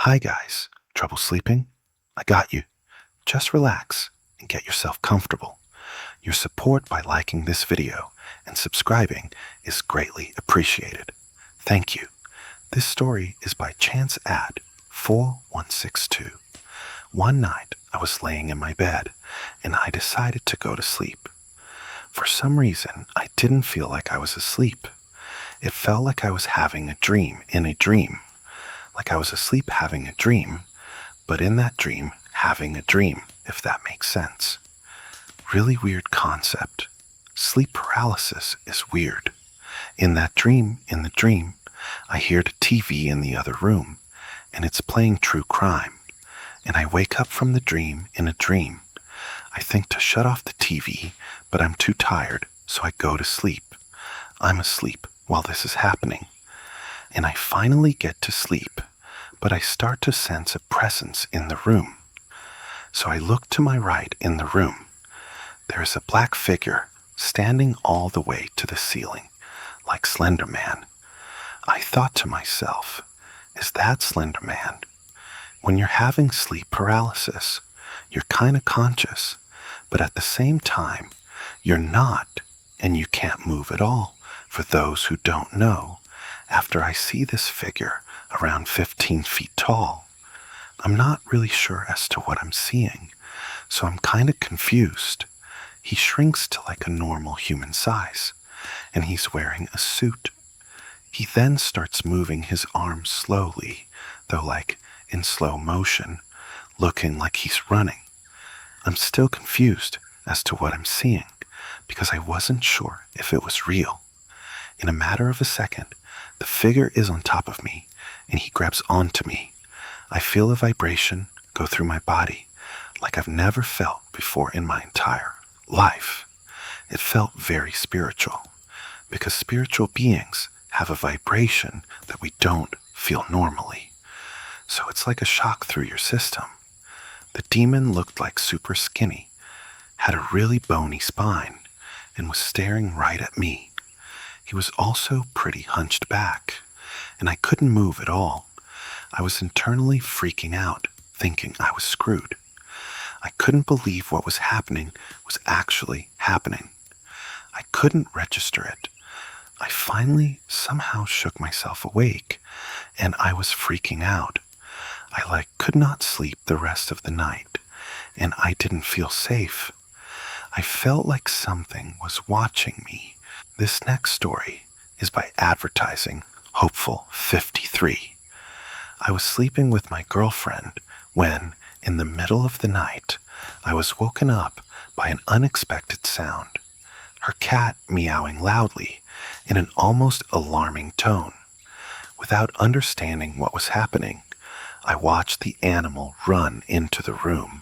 Hi guys, trouble sleeping? I got you. Just relax and get yourself comfortable. Your support by liking this video and subscribing is greatly appreciated. Thank you. This story is by Chance Ad 4162. One night I was laying in my bed and I decided to go to sleep. For some reason, I didn't feel like I was asleep. It felt like I was having a dream in a dream. Like I was asleep having a dream, but in that dream having a dream, if that makes sense. Really weird concept. Sleep paralysis is weird. In the dream, I hear the TV in the other room, and it's playing true crime. And I wake up from the dream in a dream. I think to shut off the TV, but I'm too tired, so I go to sleep. I'm asleep while this is happening. And I finally get to sleep, but I start to sense a presence in the room. So I look to my right in the room. There is a black figure standing all the way to the ceiling, like Slender Man. I thought to myself, is that Slender Man? When you're having sleep paralysis, you're kind of conscious, but at the same time, you're not, and you can't move at all. For those who don't know, after I see this figure around 15 feet tall, I'm not really sure as to what I'm seeing, so I'm kind of confused. He shrinks to like a normal human size, and he's wearing a suit. He then starts moving his arms slowly, though like in slow motion, looking like he's running. I'm still confused as to what I'm seeing, because I wasn't sure if it was real. In a matter of a second, the figure is on top of me, and he grabs onto me. I feel a vibration go through my body like I've never felt before in my entire life. It felt very spiritual, because spiritual beings have a vibration that we don't feel normally. So it's like a shock through your system. The demon looked like super skinny, had a really bony spine, and was staring right at me. He was also pretty hunched back, and I couldn't move at all. I was internally freaking out, thinking I was screwed. I couldn't believe what was happening was actually happening. I couldn't register it. I finally somehow shook myself awake, and I was freaking out. I could not sleep the rest of the night, and I didn't feel safe. I felt like something was watching me. This next story is by Advertising Hopeful 53. I was sleeping with my girlfriend when, in the middle of the night, I was woken up by an unexpected sound. Her cat meowing loudly in an almost alarming tone. Without understanding what was happening, I watched the animal run into the room,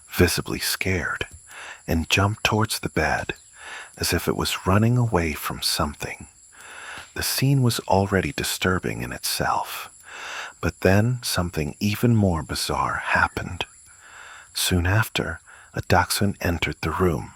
visibly scared, and jump towards the bed as if it was running away from something. The scene was already disturbing in itself, but then something even more bizarre happened. Soon after, a dachshund entered the room,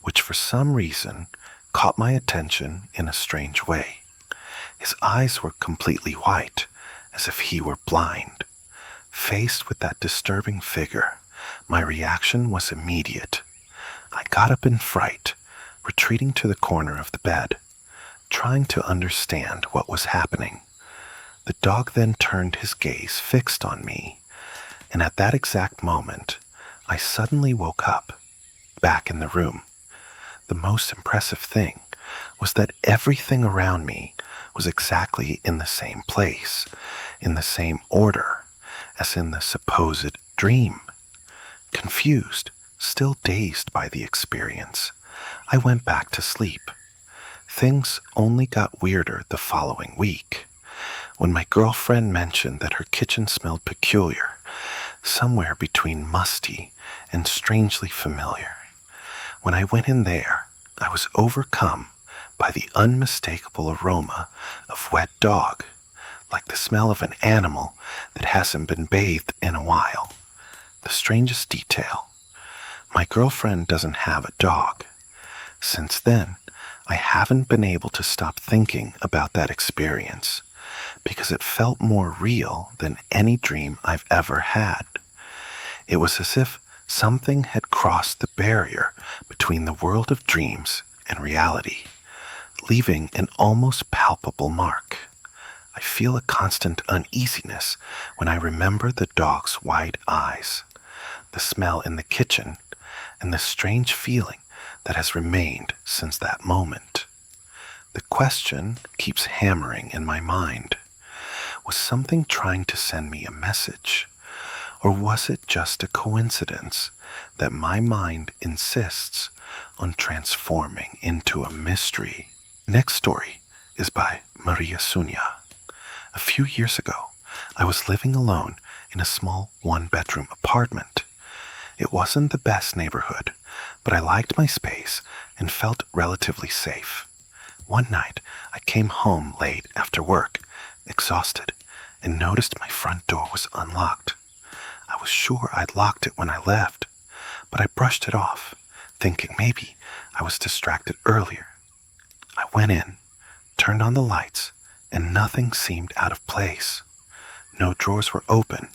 which for some reason caught my attention in a strange way. His eyes were completely white, as if he were blind. Faced with that disturbing figure, my reaction was immediate. I got up in fright, retreating to the corner of the bed, trying to understand what was happening. The dog then turned his gaze fixed on me, and at that exact moment, I suddenly woke up, back in the room. The most impressive thing was that everything around me was exactly in the same place, in the same order, as in the supposed dream. Confused, still dazed by the experience, I went back to sleep. Things only got weirder the following week, when my girlfriend mentioned that her kitchen smelled peculiar, somewhere between musty and strangely familiar. When I went in there, I was overcome by the unmistakable aroma of wet dog, like the smell of an animal that hasn't been bathed in a while. The strangest detail, my girlfriend doesn't have a dog. Since then, I haven't been able to stop thinking about that experience. because it felt more real than any dream I've ever had. It was as if something had crossed the barrier between the world of dreams and reality, leaving an almost palpable mark. I feel a constant uneasiness when I remember the dog's wide eyes, the smell in the kitchen, and the strange feeling that has remained since that moment. The question keeps hammering in my mind. Was something trying to send me a message? Or was it just a coincidence that my mind insists on transforming into a mystery? Next story is by Maria Sunya. A few years ago, I was living alone in a small one-bedroom apartment. It wasn't the best neighborhood, but I liked my space and felt relatively safe. One night, I came home late after work, exhausted, and noticed my front door was unlocked. I was sure I'd locked it when I left, but I brushed it off, thinking maybe I was distracted earlier. I went in, turned on the lights, and nothing seemed out of place. No drawers were open,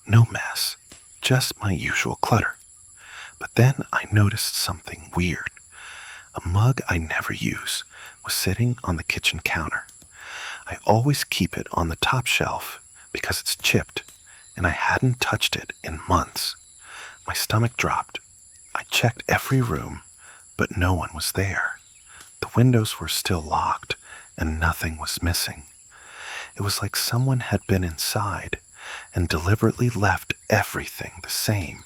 no mess, just my usual clutter. But then I noticed something weird. A mug I never use was sitting on the kitchen counter. I always keep it on the top shelf because it's chipped, and I hadn't touched it in months. My stomach dropped. I checked every room, but no one was there. The windows were still locked, and nothing was missing. It was like someone had been inside and deliberately left everything the same,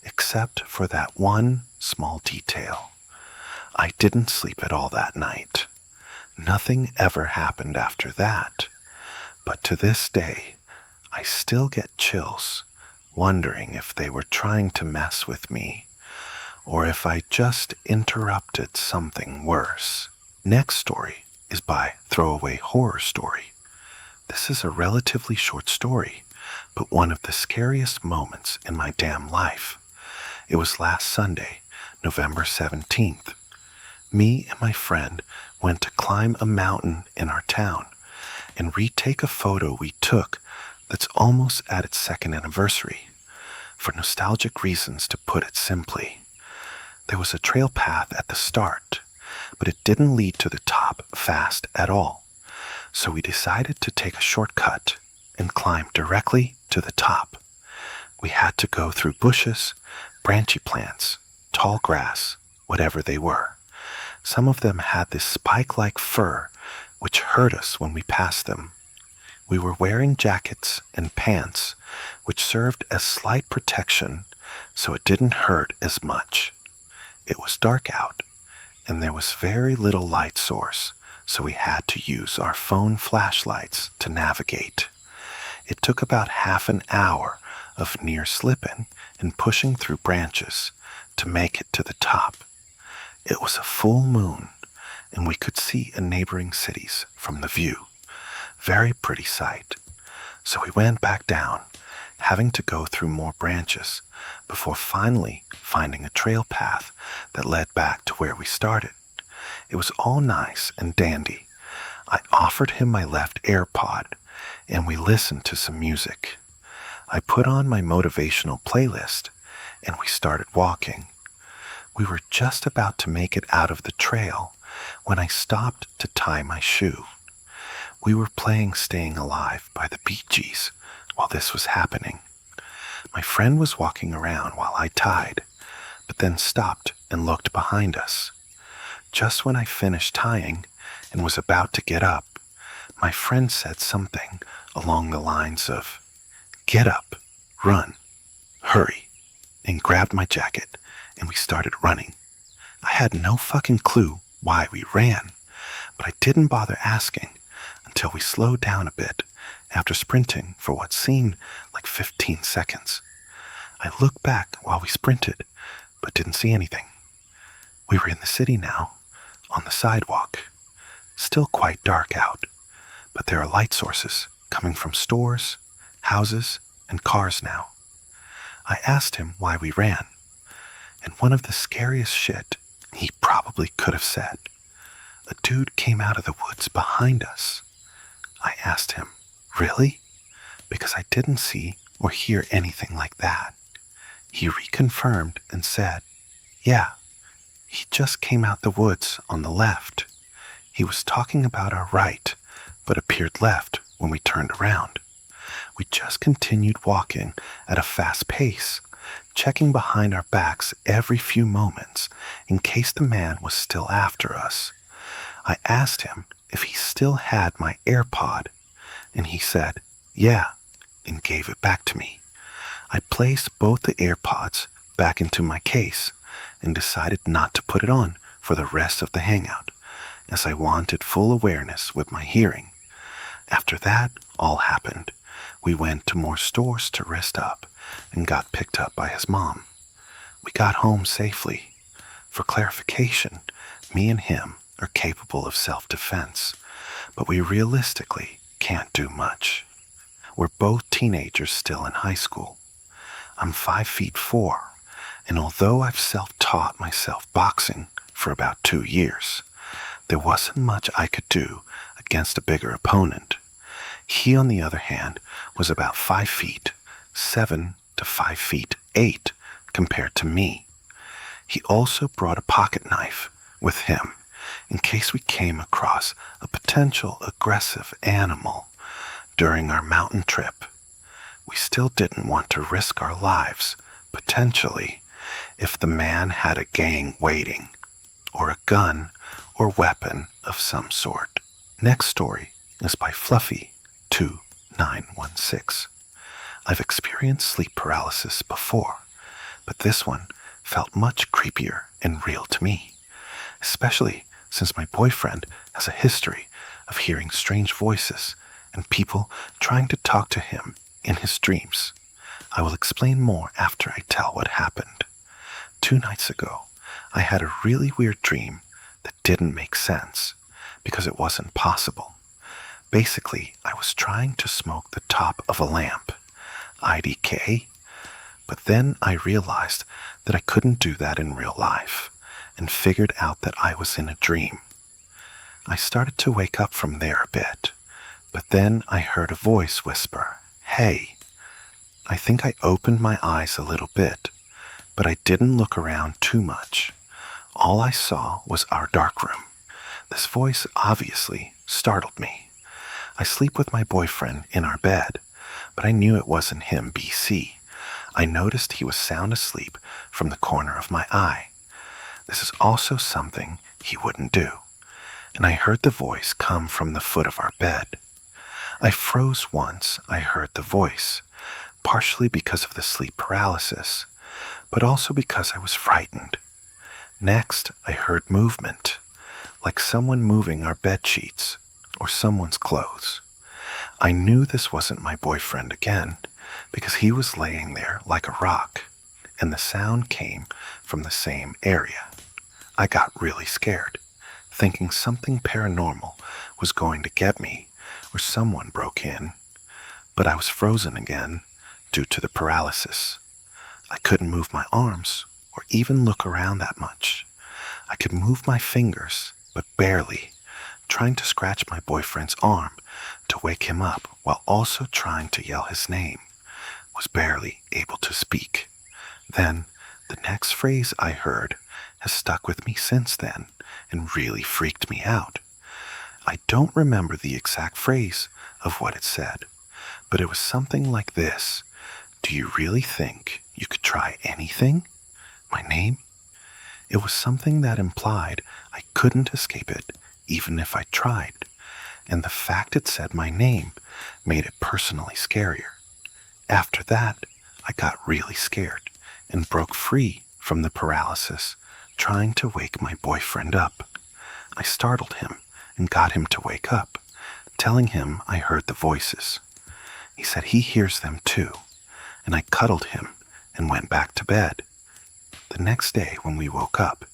except for that one small detail. I didn't sleep at all that night. Nothing ever happened after that, but to this day, I still get chills, wondering if they were trying to mess with me, or if I just interrupted something worse. Next story is by Throwaway Horror Story. This is a relatively short story, but one of the scariest moments in my damn life. It was last Sunday, November 17th. Me and my friend went to climb a mountain in our town and retake a photo we took that's almost at its second anniversary, for nostalgic reasons, to put it simply. There was a trail path at the start, but it didn't lead to the top fast at all, so we decided to take a shortcut and climb directly to the top. We had to go through bushes, branchy plants, tall grass, whatever they were. Some of them had this spike-like fur, which hurt us when we passed them. We were wearing jackets and pants, which served as slight protection, so it didn't hurt as much. It was dark out, and there was very little light source, so we had to use our phone flashlights to navigate. It took about half an hour of near slipping and pushing through branches to make it to the top. It was a full moon, and we could see a neighboring cities from the view. Very pretty sight. So we went back down, having to go through more branches before finally finding a trail path that led back to where we started. It was all nice and dandy. I offered him my left AirPod, and we listened to some music. I put on my motivational playlist, and we started walking. We were just about to make it out of the trail when I stopped to tie my shoe. We were playing Staying Alive by the Bee Gees while this was happening. My friend was walking around while I tied, but then stopped and looked behind us. Just when I finished tying and was about to get up, my friend said something along the lines of, "Get up, run, hurry," and grabbed my jacket, and we started running. I had no fucking clue why we ran, but I didn't bother asking until we slowed down a bit after sprinting for what seemed like 15 seconds. I looked back while we sprinted, but didn't see anything. We were in the city now, on the sidewalk. Still quite dark out, but there are light sources coming from stores, houses, and cars now. I asked him why we ran, and one of the scariest shit he probably could have said. A dude came out of the woods behind us. I asked him, "Really?" Because I didn't see or hear anything like that. He reconfirmed and said, "Yeah, he just came out the woods on the left. He was talking about our right, but appeared left when we turned around. We just continued walking at a fast pace, checking behind our backs every few moments in case the man was still after us. I asked him if he still had my AirPod, and he said, 'Yeah,' and gave it back to me. I placed both the AirPods back into my case and decided not to put it on for the rest of the hangout, as I wanted full awareness with my hearing. After that all happened, we went to more stores to rest up and got picked up by his mom. We got home safely. For clarification, me and him are capable of self-defense, but we realistically can't do much. We're both teenagers still in high school. I'm 5'4", and although I've self-taught myself boxing for about 2 years, there wasn't much I could do against a bigger opponent. He, on the other hand, was about 5'7" to 5'8" compared to me. He also brought a pocket knife with him in case we came across a potential aggressive animal during our mountain trip. We still didn't want to risk our lives, potentially, if the man had a gang waiting, or a gun or weapon of some sort. Next story is by Fluffy2916. I've experienced sleep paralysis before, but this one felt much creepier and real to me, especially since my boyfriend has a history of hearing strange voices and people trying to talk to him in his dreams. I will explain more after I tell what happened. 2 nights ago, I had a really weird dream that didn't make sense because it wasn't possible. Basically, I was trying to smoke the top of a lamp, IDK, but then I realized that I couldn't do that in real life and figured out that I was in a dream. I started to wake up from there a bit, but then I heard a voice whisper, "Hey." I think I opened my eyes a little bit, but I didn't look around too much. All I saw was our darkroom. This voice obviously startled me. I sleep with my boyfriend in our bed, but I knew it wasn't him, BC. I noticed he was sound asleep from the corner of my eye. This is also something he wouldn't do. And I heard the voice come from the foot of our bed. I froze once I heard the voice, partially because of the sleep paralysis, but also because I was frightened. Next, I heard movement, like someone moving our bed sheets or someone's clothes. I knew this wasn't my boyfriend again because he was laying there like a rock, and the sound came from the same area. I got really scared, thinking something paranormal was going to get me or someone broke in, but I was frozen again due to the paralysis. I couldn't move my arms or even look around that much. I could move my fingers, but barely, trying to scratch my boyfriend's arm to wake him up while also trying to yell his name. Was barely able to speak. Then, the next phrase I heard has stuck with me since then and really freaked me out. I don't remember the exact phrase of what it said, but it was something like this: "Do you really think you could try anything?" My name? It was something that implied I couldn't escape it even if I tried, and the fact it said my name made it personally scarier. After that, I got really scared and broke free from the paralysis, trying to wake my boyfriend up. I startled him and got him to wake up, telling him I heard the voices. He said he hears them too, and I cuddled him and went back to bed. The next day when we woke up,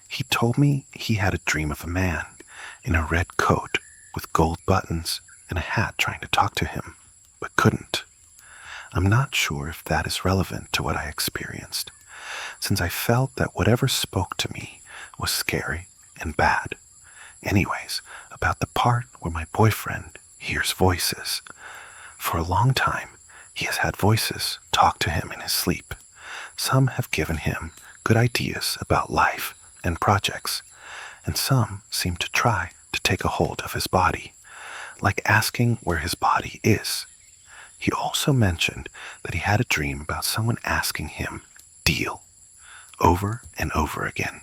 he told me he had a dream of a man in a red coat with gold buttons and a hat trying to talk to him, but couldn't. I'm not sure if that is relevant to what I experienced, since I felt that whatever spoke to me was scary and bad. Anyways, about the part where my boyfriend hears voices. For a long time, he has had voices talk to him in his sleep. Some have given him good ideas about life and projects, and some seem to try to take a hold of his body, like asking where his body is. He also mentioned that he had a dream about someone asking him, "Deal," over and over again.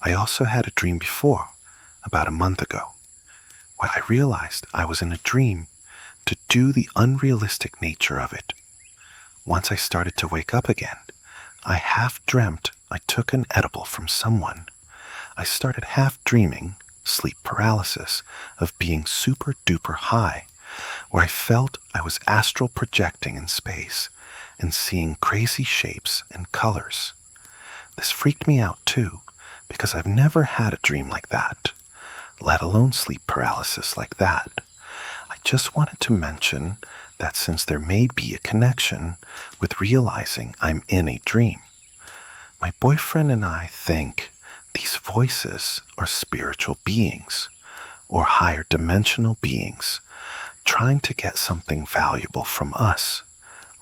I also had a dream before, about a month ago, where I realized I was in a dream to do the unrealistic nature of it. Once I started to wake up again, I half dreamt I took an edible from someone. I started half dreaming, sleep paralysis, of being super duper high, where I felt I was astral projecting in space and seeing crazy shapes and colors. This freaked me out too, because I've never had a dream like that, let alone sleep paralysis like that. I just wanted to mention that since there may be a connection with realizing I'm in a dream, my boyfriend and I think these voices are spiritual beings or higher dimensional beings trying to get something valuable from us,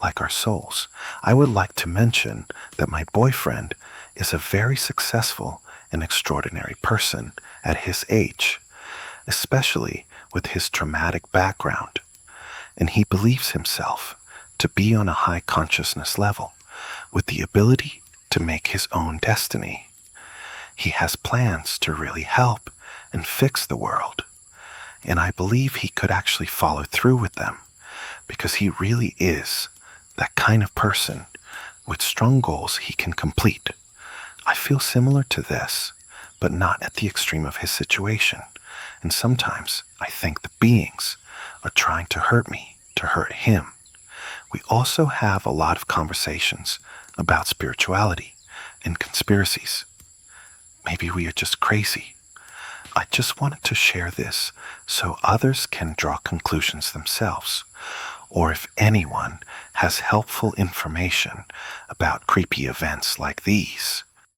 like our souls. I would like to mention that my boyfriend is a very successful and extraordinary person at his age, especially with his traumatic background, and he believes himself to be on a high consciousness level with the ability to make his own destiny. He has plans to really help and fix the world, and I believe he could actually follow through with them because he really is that kind of person with strong goals he can complete. I feel similar to this, but not at the extreme of his situation, and sometimes I think the beings are trying to hurt me to hurt him. We also have a lot of conversations about spirituality and conspiracies. Maybe we are just crazy. I just wanted to share this so others can draw conclusions themselves, or if anyone has helpful information about creepy events like these,